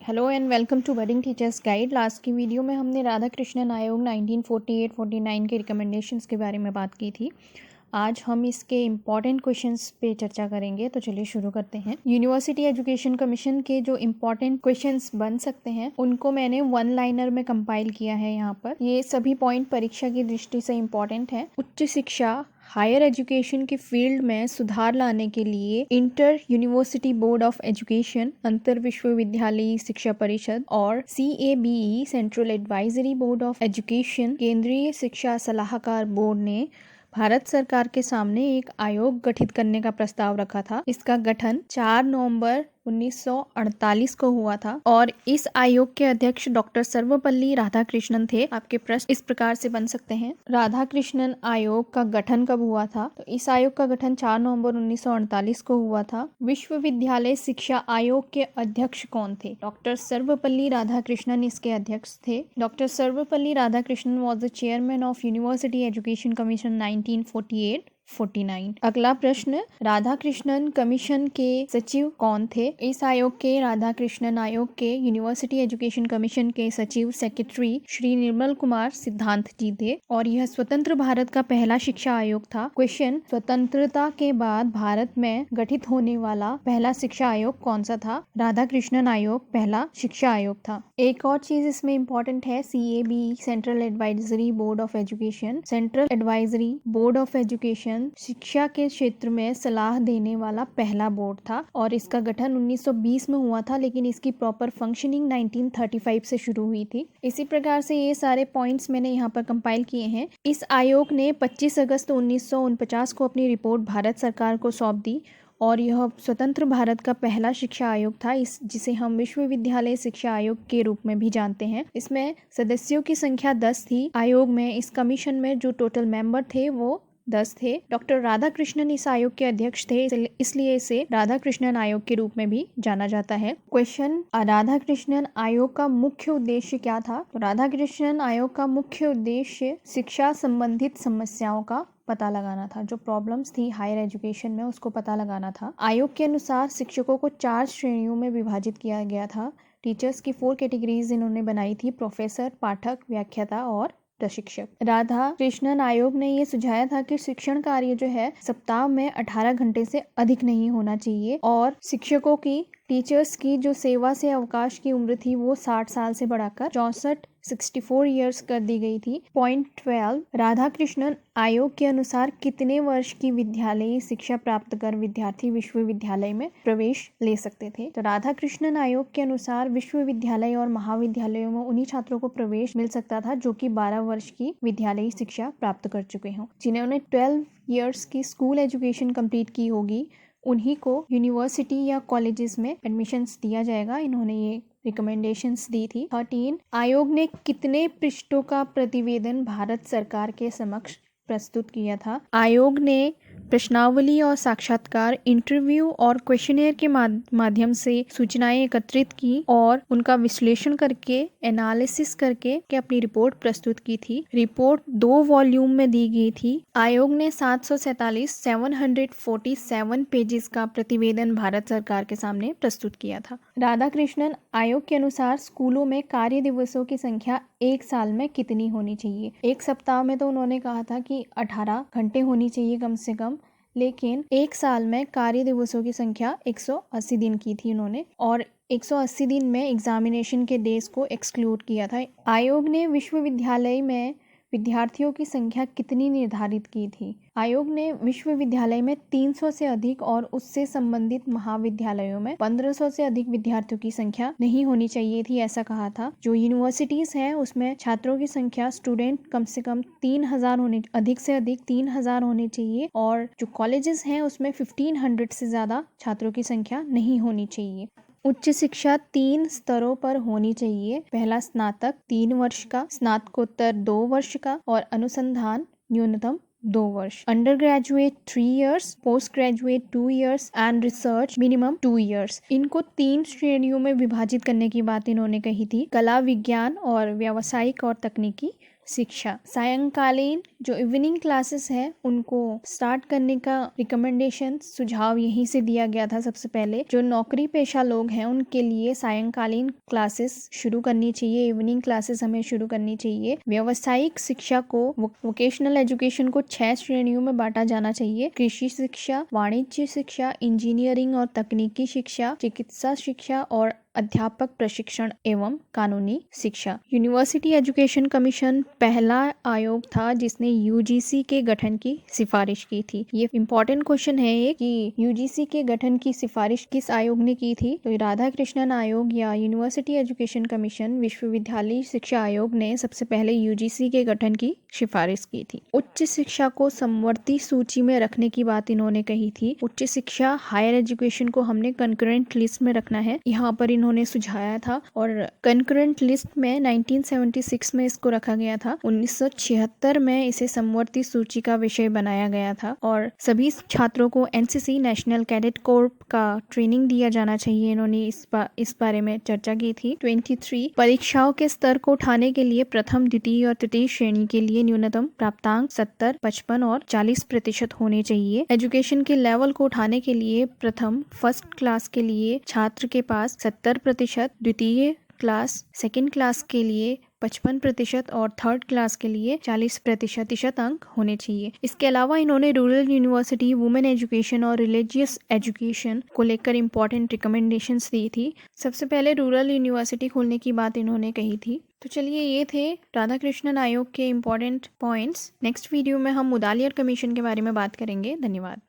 Hello and welcome to budding teachers guide. Last की video में हमने राधा कृष्णन आयोग 1948-49 के रिकमेंडेशंस के बारे में बात की थी। आज हम इसके इम्पॉर्टेंट क्वेश्चंस पे चर्चा करेंगे, तो चलिए शुरू करते हैं। यूनिवर्सिटी एजुकेशन कमीशन के जो इम्पॉर्टेंट क्वेश्चंस बन सकते हैं उनको मैंने वन लाइनर में कंपाइल किया है। यहाँ पर ये सभी पॉइंट परीक्षा की दृष्टि से इम्पॉर्टेंट है। उच्च शिक्षा हायर एजुकेशन के फील्ड में सुधार लाने के लिए inter university board of education, अंतर विश्वविद्यालयी शिक्षा परिषद और CABE central advisory board of education, केंद्रीय शिक्षा सलाहकार बोर्ड ने भारत सरकार के सामने एक आयोग गठित करने का प्रस्ताव रखा था। इसका गठन 4 नवंबर 1948 को हुआ था और इस आयोग के अध्यक्ष डॉक्टर सर्वपल्ली राधाकृष्णन थे। आपके प्रश्न इस प्रकार से बन सकते हैं। राधाकृष्णन आयोग का गठन कब हुआ था? तो इस आयोग का गठन 4 नवंबर 1948 को हुआ था। विश्वविद्यालय शिक्षा आयोग के अध्यक्ष कौन थे? डॉक्टर सर्वपल्ली राधाकृष्णन इसके अध्यक्ष थे। Doctor Sarvepalli Radhakrishnan was the chairman of university education commission 1948-49। अगला प्रश्न, राधाकृष्णन कमीशन के सचिव कौन थे? इस आयोग के, राधाकृष्णन आयोग के यूनिवर्सिटी एजुकेशन कमीशन के सचिव सेक्रेटरी श्री निर्मल कुमार सिद्धांत जी थे और यह स्वतंत्र भारत का पहला शिक्षा आयोग था। क्वेश्चन, स्वतंत्रता के बाद भारत में गठित होने वाला पहला शिक्षा आयोग कौन सा था? राधाकृष्णन आयोग पहला शिक्षा आयोग था। एक और चीज इसमें इम्पोर्टेंट है, CABE central advisory board of education. Central advisory board of education शिक्षा के क्षेत्र में सलाह देने वाला पहला बोर्ड था और इसका गठन 1920 में हुआ था, लेकिन इसकी प्रॉपर फंक्शनिंग 1935 से शुरू हुई थी। इसी प्रकार से ये सारे पॉइंट्स मैंने यहाँ पर कंपाइल किए हैं। इस आयोग ने 25 अगस्त 1949 को अपनी रिपोर्ट भारत सरकार को सौंप दी और यह स्वतंत्र भारत का पहला शिक्षा आयोग था, जिसे हम विश्वविद्यालय शिक्षा आयोग के रूप में भी जानते हैं। इसमें सदस्यों की संख्या 10 थी। आयोग में, इस कमीशन में जो टोटल मेंबर थे वो 10 थे। डॉक्टर राधाकृष्णन इस आयोग के अध्यक्ष थे, इसलिए इसे राधाकृष्णन आयोग के रूप में भी जाना जाता है। क्वेश्चन, राधाकृष्णन आयोग का मुख्य उद्देश्य क्या था? तो राधाकृष्णन आयोग का मुख्य उद्देश्य शिक्षा संबंधित समस्याओं का पता लगाना था। जो प्रॉब्लम्स थी हायर एजुकेशन में उसको पता लगाना था। आयोग के अनुसार शिक्षकों को 4 श्रेणियों में विभाजित किया गया था। टीचर्स की 4 कैटेगरीज इन्होंने बनाई थी, प्रोफेसर, पाठक, व्याख्याता और प्रशिक्षक। राधा कृष्णन आयोग ने ये सुझाया था कि शिक्षण कार्य जो है सप्ताह में 18 घंटे से अधिक नहीं होना चाहिए और शिक्षकों की, टीचर्स की जो सेवा से अवकाश की उम्र थी वो 60 साल से बढ़ाकर 64 ईयर्स कर दी गई थी। पॉइंट 12, राधाकृष्णन आयोग के अनुसार कितने वर्ष की विद्यालयी शिक्षा प्राप्त कर विद्यार्थी विश्वविद्यालय में प्रवेश ले सकते थे? तो राधाकृष्णन आयोग के अनुसार विश्वविद्यालय और महाविद्यालयों में उन्हीं छात्रों को प्रवेश मिल सकता था जो कि 12 वर्ष की विद्यालयी शिक्षा प्राप्त कर चुके हों। जिन्होंने 12 ईयर्स की स्कूल एजुकेशन कंप्लीट की होगी उन्हीं को यूनिवर्सिटी या कॉलेजेस में एडमिशन्स दिया जाएगा। इन्होंने ये रिकमेंडेशंस दी थी। 13, आयोग ने कितने पृष्ठों का प्रतिवेदन भारत सरकार के समक्ष प्रस्तुत किया था? आयोग ने प्रश्नावली और साक्षात्कार, इंटरव्यू और क्वेश्चनेयर के माध्यम से सूचनाएं एकत्रित की और उनका विश्लेषण करके, एनालिसिस करके अपनी रिपोर्ट प्रस्तुत की थी। रिपोर्ट 2 वॉल्यूम में दी गई थी। आयोग ने 747 पेजेस का प्रतिवेदन भारत सरकार के सामने प्रस्तुत किया था। राधाकृष्णन आयोग के अनुसार स्कूलों में कार्य दिवसों की संख्या एक साल में कितनी होनी चाहिए? एक सप्ताह में तो उन्होंने कहा था कि 18 घंटे होनी चाहिए कम से कम, लेकिन एक साल में कार्य दिवसों की संख्या 180 दिन की थी उन्होंने और 180 दिन में एग्जामिनेशन के डेज को एक्सक्लूड किया था। आयोग ने विश्वविद्यालय में विद्यार्थियों की संख्या कितनी निर्धारित की थी? आयोग ने विश्वविद्यालय में 300 से अधिक और उससे संबंधित महाविद्यालयों में 1500 से अधिक विद्यार्थियों की संख्या नहीं होनी चाहिए थी, ऐसा कहा था। जो यूनिवर्सिटीज हैं उसमें छात्रों की संख्या, स्टूडेंट कम से कम 3000 होने, अधिक से अधिक 3000 होने चाहिए और जो कॉलेजेस हैं उसमें 1500 से ज्यादा छात्रों की संख्या नहीं होनी चाहिए। उच्च शिक्षा 3 स्तरों पर होनी चाहिए। पहला स्नातक 3 वर्ष का, स्नातकोत्तर 2 वर्ष का और अनुसंधान न्यूनतम 2 वर्ष। Under graduate 3 years, post graduate 2 years and research minimum 2 years. इनको 3 श्रेणियों में विभाजित करने की बात इन्होंने कही थी। कला, विज्ञान और व्यावसायिक और तकनीकी शिक्षा। सायंकालीन जो इवनिंग क्लासेस हैं उनको स्टार्ट करने का रिकमेंडेशन सुझाव यहीं से दिया गया था। सबसे पहले जो नौकरी पेशा लोग हैं उनके लिए सायंकालीन क्लासेस शुरू करनी चाहिए, इवनिंग क्लासेस हमें शुरू करनी चाहिए। व्यावसायिक शिक्षा को, वोकेशनल एजुकेशन को 6 श्रेणियों में बांटा जाना चाहिए। कृषि शिक्षा, वाणिज्य शिक्षा, इंजीनियरिंग और तकनीकी शिक्षा, चिकित्सा शिक्षा और अध्यापक प्रशिक्षण एवं कानूनी शिक्षा। यूनिवर्सिटी एजुकेशन कमीशन पहला आयोग था जिसने यूजीसी के गठन की सिफारिश की थी। ये इम्पोर्टेंट क्वेश्चन है कि यूजीसी के गठन की सिफारिश किस आयोग ने की थी? तो राधा कृष्णन आयोग या यूनिवर्सिटी एजुकेशन कमीशन, विश्वविद्यालय शिक्षा आयोग ने सबसे पहले यूजीसी के गठन की सिफारिश की थी। उच्च शिक्षा को समवर्ती सूची में रखने की बात इन्होंने कही थी। उच्च शिक्षा, हायर एजुकेशन को हमने कंकरेंट लिस्ट में रखना है, यहाँ पर इन्होंने सुझाया था। और कंकरेंट लिस्ट में 1976 में इसको रखा गया था। 1976 में इसे समवर्ती सूची का विषय बनाया गया था। और सभी छात्रों को एनसीसी, नेशनल कैडेट कोर का ट्रेनिंग दिया जाना चाहिए, इन्होंने इस बारे में चर्चा की थी। 23 परीक्षाओं के स्तर को उठाने के लिए प्रथम, द्वितीय और तृतीय श्रेणी के लिए न्यूनतम प्राप्तांक 70, 55 और 40% होने चाहिए। एजुकेशन के लेवल को उठाने के लिए प्रथम, फर्स्ट क्लास के लिए छात्र के पास 70%, द्वितीय क्लास, सेकेंड क्लास के लिए 55% और थर्ड क्लास के लिए 40% अंक होने चाहिए। इसके अलावा इन्होंने रूरल यूनिवर्सिटी, वुमेन एजुकेशन और रिलीजियस एजुकेशन को लेकर इंपॉर्टेंट रिकमेंडेशंस दी थी। सबसे पहले रूरल यूनिवर्सिटी खोलने की बात इन्होंने कही थी। तो चलिए, ये थे राधा कृष्णन आयोग के इम्पोर्टेंट पॉइंट्स। नेक्स्ट वीडियो में हम मुदालियार कमीशन के बारे में बात करेंगे। धन्यवाद।